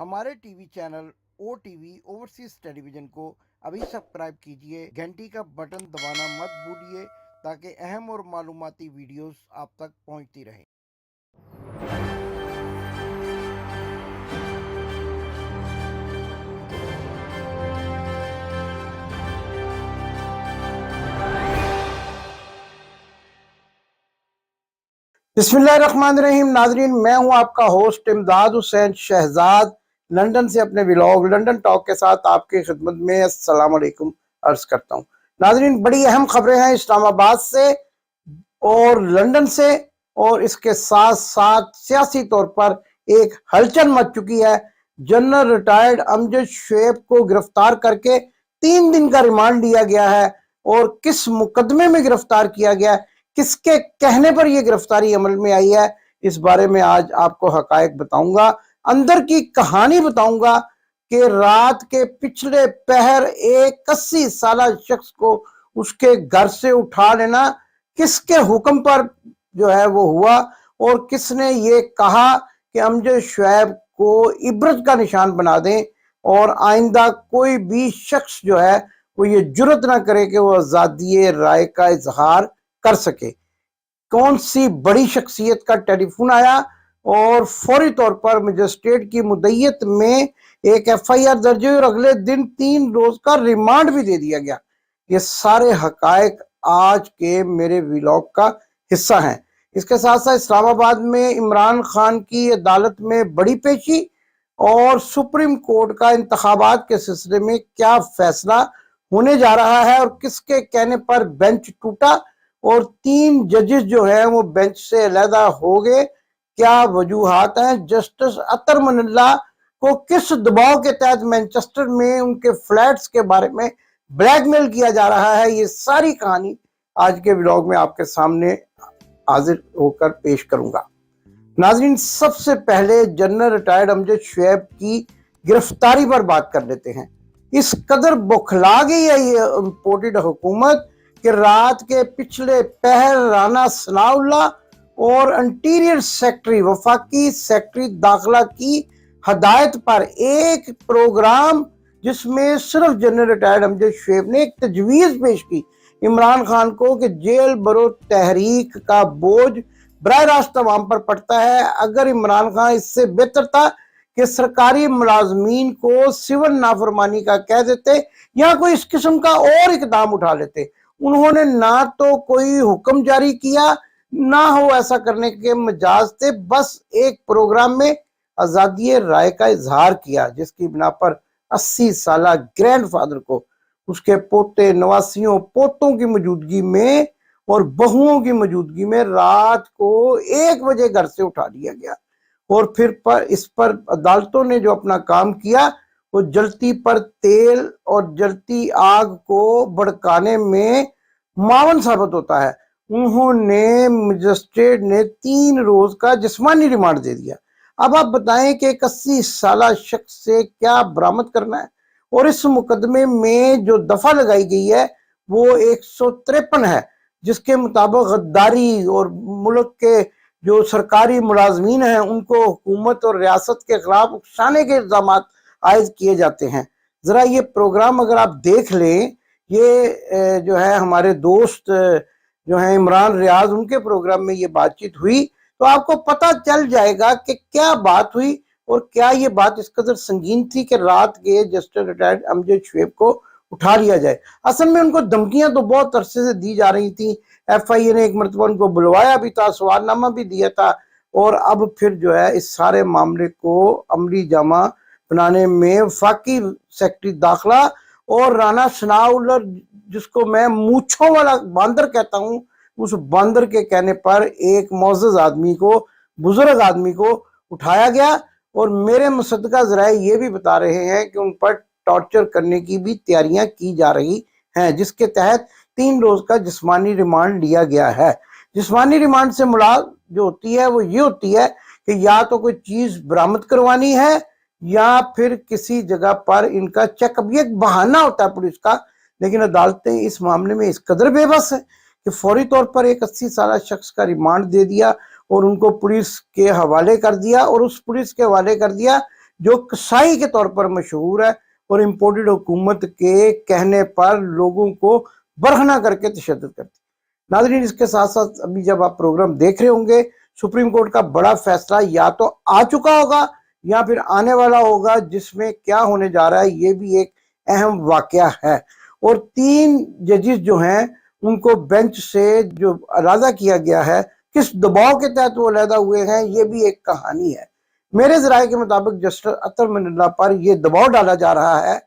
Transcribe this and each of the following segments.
हमारे TV channel ओ TV overseas television को अभी सब्सक्राइब कीजिए, घंटी का बटन दबाना मत भूलिए ताकि अहम और मालूमाती वीडियोस आप तक पहुंचती रहें। बिस्मिल्लाहिर्रहमानिर्रहीम। नाजरीन, मैं हूं आपका होस्ट इमदाद हुसैन शहजाद, लंदन से अपने व्लॉग लंदन टॉक के साथ आपकी खिदमत में अस्सलाम वालेकुम अर्ज करता हूं। नाजरीन, बड़ी अहम खबरें हैं इस्लामाबाद से और लंदन से, और इसके साथ साथ सियासी तौर पर एक हलचल मच चुकी है। जनरल रिटायर्ड अमजद शुएब को गिरफ्तार करके 3 दिन का रिमांड लिया गया है, और किस मुकदमे में गिरफ्तार किया गया है, किसके कहने पर यह गिरफ्तारी अमल में आई है, इस बारे में आज आपको हकायक बताऊंगा, अंदर की कहानी बताऊंगा कि रात के पिछले पहर एक 80 साला शख्स को उसके घर से उठा लेना किसके हुक्म पर जो है वो हुआ, और किसने ये कहा कि अमजद शुएब को इबरत का निशान बना दें और आइंदा कोई भी शख्स जो है वो ये जुर्रत ना करे कि वो आज़ादी राय का इजहार कर सके। कौन सी बड़ी शख्सियत का टेलीफोन आया और फौरी तौर पर मजिस्ट्रेट की मुद्दत में एक FIR दर्ज हुई और अगले दिन 3 रोज का रिमांड भी दे दिया गया। ये सारे हकायक आज के मेरे व्लॉग का हिस्सा हैं। इसके साथ साथ इस्लामाबाद में इमरान खान की अदालत में बड़ी पेशी और सुप्रीम कोर्ट का इंतखाबात के सिलसिले में क्या फैसला होने जा रहा है, और किसके कहने पर बेंच टूटा और 3 जजेस जो हैं वो बेंच से अलहदा हो गए, क्या वजूहात हैं। जस्टिस अतर मनल्ला को किस दबाव के तहत मैनचेस्टर में उनके फ्लैट्स के बारे में ब्लैकमेल किया जा रहा है, ये सारी कहानी आज के व्लॉग में आपके सामने हाजिर होकर पेश करूंगा। नाजरीन, सबसे पहले जनरल रिटायर्ड अमजद शुएब की गिरफ्तारी पर बात कर लेते हैं। इस कदर बौखला गई है ये इम्पोर्टेड हुकूमत कि रात के पिछले पहर राना सनाउल्लाह और इंटीरियर सेक्रेटरी वफाकी सेक्रेटरी दाखिला की हदायत पर एक प्रोग्राम जिसमें सिर्फ जनरल रिटायर्ड अमजद शुएब ने एक तजवीज़ पेश की इमरान खान को कि जेल बरो तहरीक का बोझ बराह रास्त अवाम पर पड़ता है। अगर इमरान खान इससे बेहतर था कि सरकारी मुलाजमीन को सिविल नाफरमानी का कह देते या कोई इस किस्म का और इकदाम उठा लेते। उन्होंने ना तो कोई हुक्म जारी किया, ना हो ऐसा करने के मजाज थे, बस एक प्रोग्राम में आज़ादी राय का इजहार किया जिसकी बिना पर 80 साला ग्रैंड फादर को उसके पोते नवासियों पोतों की मौजूदगी में और बहुओं की मौजूदगी में रात को 1 बजे घर से उठा लिया गया, और फिर इस पर अदालतों ने जो अपना काम किया वो जलती पर तेल और जलती आग को भड़काने में मावन साबित होता है। उन्होंने मजिस्ट्रेट ने 3 रोज का जिस्मानी रिमांड दे दिया। अब आप बताएं कि 80 साला शख्स से क्या बरामद करना है, और इस मुकदमे में जो दफा लगाई गई है वो 153 है, जिसके मुताबिक गद्दारी और मुल्क के जो सरकारी मुलाजमीन हैं उनको हुकूमत और रियासत के खिलाफ उकसाने के इल्जाम आयद किए जाते हैं। जरा ये प्रोग्राम अगर आप देख लें, ये जो है हमारे दोस्त जो है इमरान रियाज, उनके प्रोग्राम में ये बातचीत हुई तो आपको पता चल जाएगा कि क्या बात हुई और क्या ये बात इस कदर संगीन थी कि रात के जस्टिस रिटायर्ड अमजद शुएब को उठा लिया जाए। असल में उनको धमकियां तो बहुत अरसे से दी जा रही थी। FIA ने एक मरतबा उनको बुलवाया भी था, सवालनामा भी दिया था, और अब फिर जो है इस सारे मामले को अमली जामा बनाने में वफाकी सेक्रेटरी दाखिला और राना सनाउल्लाह, जिसको मैं मूछों वाला बांदर कहता हूं, उस बांदर के कहने पर एक मोअज़्ज़ज़ आदमी को, बुजुर्ग आदमी को उठाया गया, और मेरे मुसद्दका ज़राए ये भी बता रहे हैं कि उन पर टॉर्चर करने की भी तैयारियां की जा रही हैं, जिसके तहत 3 रोज का जिस्मानी रिमांड लिया गया है। जिस्मानी रिमांड से मुराद जो होती है वो ये होती है कि या तो कोई चीज बरामद करवानी है या फिर किसी जगह पर इनका चेकअप, ये एक बहाना होता है पुलिस का, लेकिन अदालतें इस मामले में इस कदर बेबस है कि फौरी तौर पर एक 80 साला शख्स का रिमांड दे दिया और उनको पुलिस के हवाले कर दिया, और उस पुलिस के हवाले कर दिया जो कसाई के तौर पर मशहूर है और इम्पोर्टेड हुकूमत के कहने पर लोगों को बरहना करके तशद्दुद करती। नाज़रीन, इसके साथ साथ अभी जब आप प्रोग्राम देख रहे होंगे, सुप्रीम कोर्ट का बड़ा फैसला या तो आ चुका होगा या फिर आने वाला होगा, जिसमें क्या होने जा रहा है ये भी एक अहम वाकया है। और 3 जजेस जो हैं उनको बेंच से जो अलहदा किया गया है, किस दबाव के तहत वो अलहदा हुए हैं, ये भी एक कहानी है। मेरे ज़राए के मुताबिक जस्टिस अतर मनिल्लाह पर ये दबाव डाला जा रहा है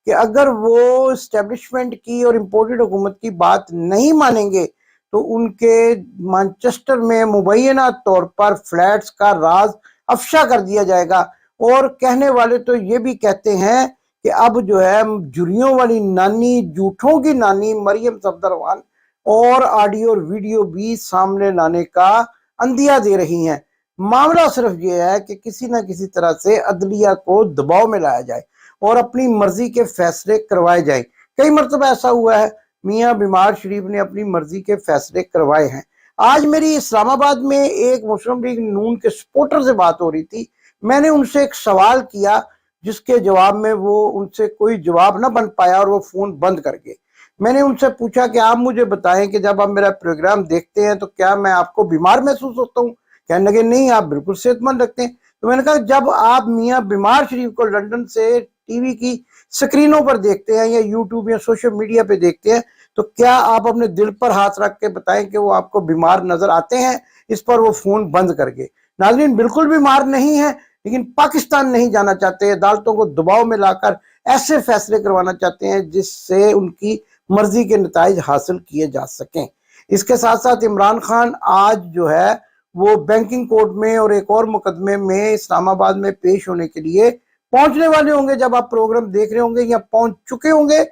कि अगर वो इस्टेब्लिशमेंट की और इम्पोर्टेड हुकूमत की बात नहीं मानेंगे तो उनके मैनचेस्टर में मुबैना तौर पर फ्लैट्स का राज अफशा कर दिया जाएगा। और कहने वाले तो ये भी कहते हैं कि अब जो है जुरियों वाली नानी, झूठों की नानी मरियम सफदरवान और ऑडियो और वीडियो भी सामने लाने का अंदिया दे रही हैं। मामला सिर्फ ये है कि किसी न किसी तरह से अदलिया को दबाव में लाया जाए और अपनी मर्जी के फैसले करवाए जाए। कई मरतबा ऐसा हुआ है, मियाँ बीमार शरीफ ने अपनी मर्जी के फैसले करवाए हैं। आज मेरी इस्लामाबाद में एक मुस्लिम लीग नून के सपोर्टर से बात हो रही थी। मैंने उनसे एक सवाल किया जिसके जवाब में वो उनसे कोई जवाब ना बन पाया और वो फोन बंद कर गए। मैंने उनसे पूछा कि आप मुझे बताएं कि जब आप मेरा प्रोग्राम देखते हैं तो क्या मैं आपको बीमार महसूस होता हूँ? कहने लगे नहीं, आप बिल्कुल सेहतमंद लगते हैं। तो मैंने कहा जब आप मियाँ बीमार शरीफ को लंदन से टीवी की स्क्रीनों पर देखते हैं या यूट्यूब या सोशल मीडिया पे देखते हैं तो क्या आप अपने दिल पर हाथ रख के बताएं कि वो आपको बीमार नजर आते हैं? इस पर वो फोन बंद कर गए। नाज़रीन, बिल्कुल बीमार नहीं है, लेकिन पाकिस्तान नहीं जाना चाहते, अदालतों को दबाव में लाकर ऐसे फैसले करवाना चाहते हैं जिससे उनकी मर्जी के नताइज हासिल किए जा सकें। इसके साथ साथ इमरान खान आज जो है वो बैंकिंग कोर्ट में और एक और मुकदमे में इस्लामाबाद में पेश होने के लिए पहुंचने वाले होंगे। जब आप प्रोग्राम देख रहे होंगे या पहुंच चुके होंगे,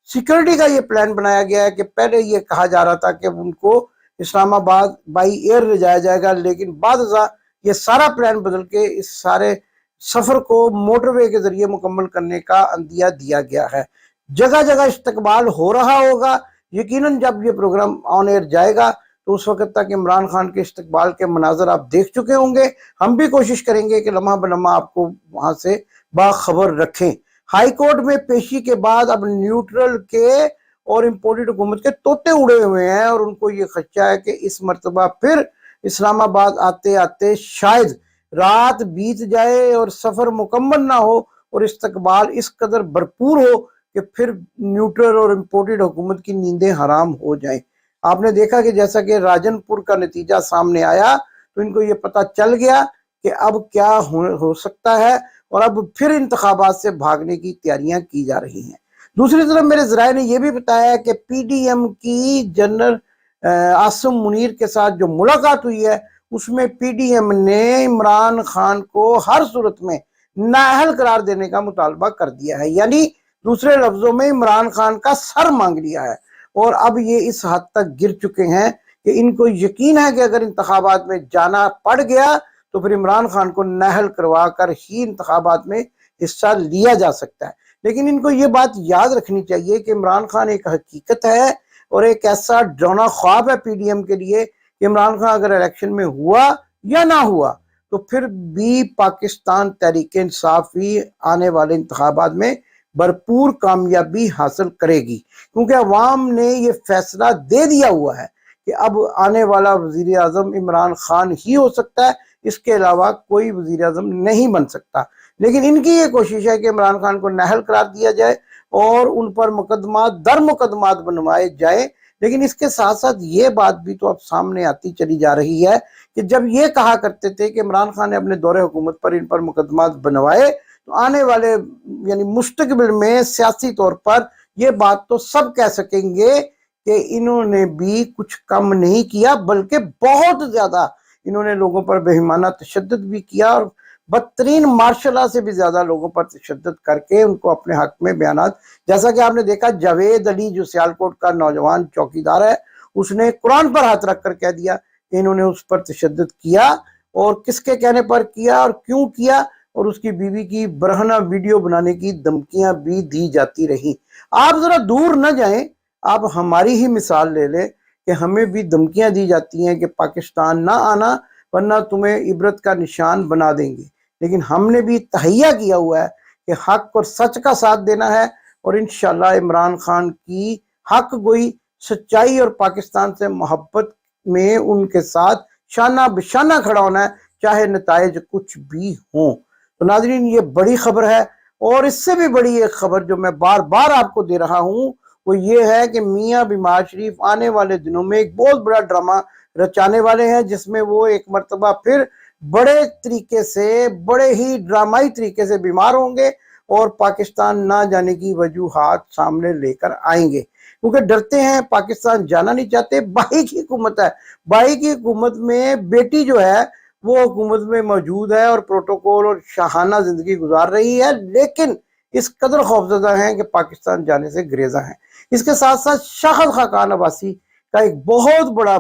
सिक्योरिटी का ये प्लान बनाया गया है कि पहले ये कहा जा रहा था कि उनको इस्लामाबाद बाई एयर ले जाया जाएगा, लेकिन बाद ये सारा प्लान बदल के इस सारे सफर को मोटरवे के जरिए मुकम्मल करने का अंदिया दिया गया है। जगह जगह इस्तकबाल हो रहा होगा। यकीनन जब ये प्रोग्राम ऑन एयर जाएगा तो उस वक्त तक इमरान खान के इस्तकबाल के मनाजर आप देख चुके होंगे। हम भी कोशिश करेंगे कि लम्हा बलम्हा आपको वहां से बाखबर रखें। हाई कोर्ट में पेशी के बाद अब न्यूट्रल के और इम्पोर्टेड हुकूमत के तोते उड़े हुए हैं और उनको ये खदशा है कि इस मरतबा फिर इस्लामाबाद आते आते शायद रात बीत जाए और सफर मुकम्मल ना हो और इस्तकबाल इस कदर भरपूर हो कि फिर न्यूट्रल और इम्पोर्टेड हुकूमत की नींदें हराम हो जाएं। आपने देखा कि जैसा कि राजनपुर का नतीजा सामने आया तो इनको ये पता चल गया कि अब क्या हो सकता है और अब फिर इंतखाबात से भागने की तैयारियां की जा रही हैं। दूसरी तरफ मेरे ज़राए ने यह भी बताया कि पीडीएम की जनरल आसिम मुनीर के साथ जो मुलाकात हुई है उसमें पीडीएम ने इमरान खान को हर सूरत में नाअहल करार देने का मुतालबा कर दिया है, यानी दूसरे लफ्जों में इमरान खान का सर मांग लिया है। और अब ये इस हद तक गिर चुके हैं कि इनको यकीन है कि अगर इंतखाबात में जाना पड़ गया तो फिर इमरान खान को नाअहल करवा कर ही इंतखाबात में हिस्सा लिया जा सकता है। लेकिन इनको ये बात याद रखनी चाहिए कि इमरान खान एक हकीकत है और एक ऐसा डरावना ख्वाब है पीडीएम के लिए कि इमरान खान अगर इलेक्शन में हुआ या ना हुआ तो फिर भी पाकिस्तान तहरीक इंसाफ ही आने वाले इंतखाबात में भरपूर कामयाबी हासिल करेगी, क्योंकि अवाम ने ये फैसला दे दिया हुआ है कि अब आने वाला वजीर आजम इमरान खान ही हो सकता है, इसके अलावा कोई वजीर आजम नहीं बन सकता। लेकिन इनकी ये कोशिश है कि इमरान खान को नाअहल करार दिया जाए और उन पर मुकदमा दर मुकदमात बनवाए जाए। लेकिन इसके साथ साथ ये बात भी तो अब सामने आती चली जा रही है कि जब ये कहा करते थे कि इमरान खान ने अपने दौरे हुकूमत पर इन पर मुकदमात बनवाए तो आने वाले यानी मुस्तकबिल में सियासी तौर पर ये बात तो सब कह सकेंगे कि इन्होंने भी कुछ कम नहीं किया, बल्कि बहुत ज्यादा इन्होंने लोगों पर बेईमाना तशद्दुद भी किया और बदतरीन मार्शल से भी ज्यादा लोगों पर तशद्दुद करके उनको अपने हक में बयानात, जैसा कि आपने देखा जावेद अली जो सियालकोट का नौजवान चौकीदार है उसने कुरान पर हाथ रख कर कह दिया कि इन्होंने उस पर तशद्दुद किया और किसके कहने पर किया और क्यों किया, और उसकी बीवी की बरहना वीडियो बनाने की धमकियां भी दी जाती रही। आप जरा दूर न जाएं, आप हमारी ही मिसाल ले लें कि हमें भी धमकियां दी जाती हैं कि पाकिस्तान ना आना वरना तुम्हें इबरत का निशान बना देंगे। لیکن ہم نے بھی تہیہ کیا ہوا ہے کہ حق اور سچ کا ساتھ دینا ہے، اور انشاءاللہ عمران خان کی حق گوئی، سچائی اور پاکستان سے محبت میں ان کے ساتھ شانہ بشانہ کھڑا ہونا ہے، چاہے نتائج کچھ بھی ہوں۔ تو ناظرین، یہ بڑی خبر ہے، اور اس سے بھی بڑی ایک خبر جو میں بار بار آپ کو دے رہا ہوں وہ یہ ہے کہ میاں بیمار شریف آنے والے دنوں میں ایک بہت بڑا ڈرامہ رچانے والے ہیں، جس میں وہ ایک مرتبہ پھر بڑے طریقے سے، بڑے ہی ڈرامائی طریقے سے بیمار ہوں گے، اور پاکستان نہ جانے کی وجوہات سامنے لے کر آئیں گے، کیونکہ ڈرتے ہیں، پاکستان جانا نہیں چاہتے۔ بھائی کی حکومت ہے، بھائی کی حکومت میں بیٹی جو ہے وہ حکومت میں موجود ہے اور پروٹوکول اور شاہانہ زندگی گزار رہی ہے، لیکن اس قدر خوفزدہ ہیں کہ پاکستان جانے سے گریزاں ہیں۔ اس کے ساتھ ساتھ شاہد خاقان عباسی کا ایک بہت بڑا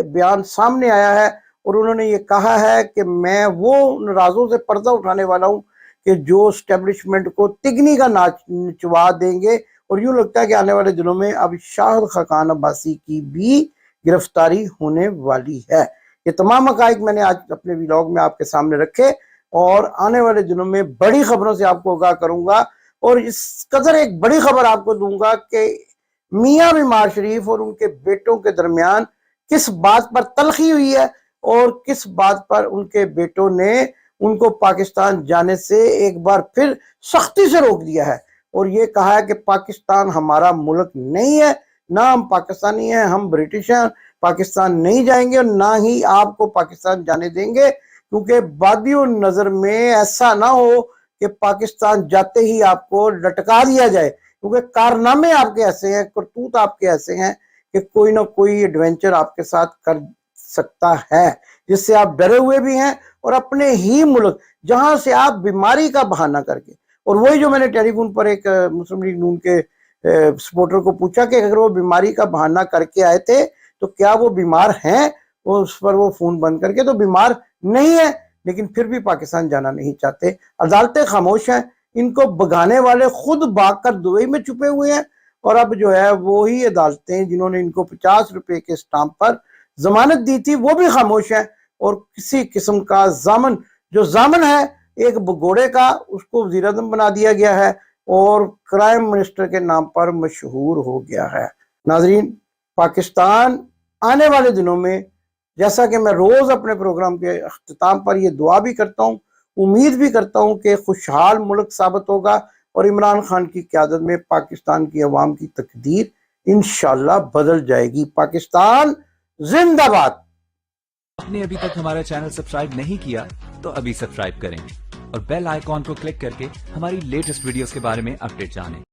بیان سامنے آیا ہے، اور انہوں نے یہ کہا ہے کہ میں وہ رازوں سے پردہ اٹھانے والا ہوں کہ جو اسٹیبلشمنٹ کو تگنی کا نچوا دیں گے، اور یوں لگتا ہے کہ آنے والے دنوں میں اب شاہد خاقان عباسی کی بھی گرفتاری ہونے والی ہے۔ یہ تمام حقائق میں نے آج اپنے ویلاگ میں آپ کے سامنے رکھے، اور آنے والے دنوں میں بڑی خبروں سے آپ کو آگاہ کروں گا، اور اس قدر ایک بڑی خبر آپ کو دوں گا کہ میاں بیمار شریف اور ان کے بیٹوں کے درمیان کس بات پر تلخی ہوئی ہے، اور کس بات پر ان کے بیٹوں نے ان کو پاکستان جانے سے ایک بار پھر سختی سے روک دیا ہے، اور یہ کہا ہے کہ پاکستان ہمارا ملک نہیں ہے، نہ ہم پاکستانی ہیں، ہم برٹش ہیں، پاکستان نہیں جائیں گے، اور نہ ہی آپ کو پاکستان جانے دیں گے، کیونکہ بادی نظر میں ایسا نہ ہو کہ پاکستان جاتے ہی آپ کو لٹکا دیا جائے، کیونکہ کارنامے آپ کے ایسے ہیں، کرتوت آپ کے ایسے ہیں کہ کوئی نہ کوئی ایڈونچر آپ کے ساتھ کر سکتا ہے، جس سے آپ ڈرے ہوئے بھی ہیں، اور اپنے ہی ملک جہاں سے آپ بیماری کا بہانہ کر کے، اور وہی جو میں نے ٹیلی فون پر ایک مسلم لیگ نون کے سپورٹر کو پوچھا کہ اگر وہ بیماری کا بہانہ کر کے آئے تھے تو کیا وہ بیمار ہیں، اس پر وہ فون بند کر کے تو بیمار نہیں ہے، لیکن پھر بھی پاکستان جانا نہیں چاہتے۔ عدالتیں خاموش ہیں، ان کو بگانے والے خود بھاگ کر دبئی میں چھپے ہوئے ہیں، اور اب جو ہے وہی عدالتیں جنہوں نے ان کو 50 روپے کے اسٹامپ پر ضمانت دی تھی وہ بھی خاموش ہیں، اور کسی قسم کا ضامن جو ضامن ہے ایک بگوڑے کا، اس کو وزیر اعظم بنا دیا گیا ہے، اور کرائم منسٹر کے نام پر مشہور ہو گیا ہے۔ ناظرین، پاکستان آنے والے دنوں میں، جیسا کہ میں روز اپنے پروگرام کے اختتام پر یہ دعا بھی کرتا ہوں، امید بھی کرتا ہوں کہ خوشحال ملک ثابت ہوگا، اور عمران خان کی قیادت میں پاکستان کی عوام کی تقدیر انشاءاللہ بدل جائے گی۔ پاکستان زندہ باد۔ آپ نے ابھی تک ہمارا چینل سبسکرائب نہیں کیا تو ابھی سبسکرائب کریں، اور بیل آئیکن کو کلک کر کے ہماری لیٹسٹ ویڈیوز کے بارے میں اپڈیٹ جانیں۔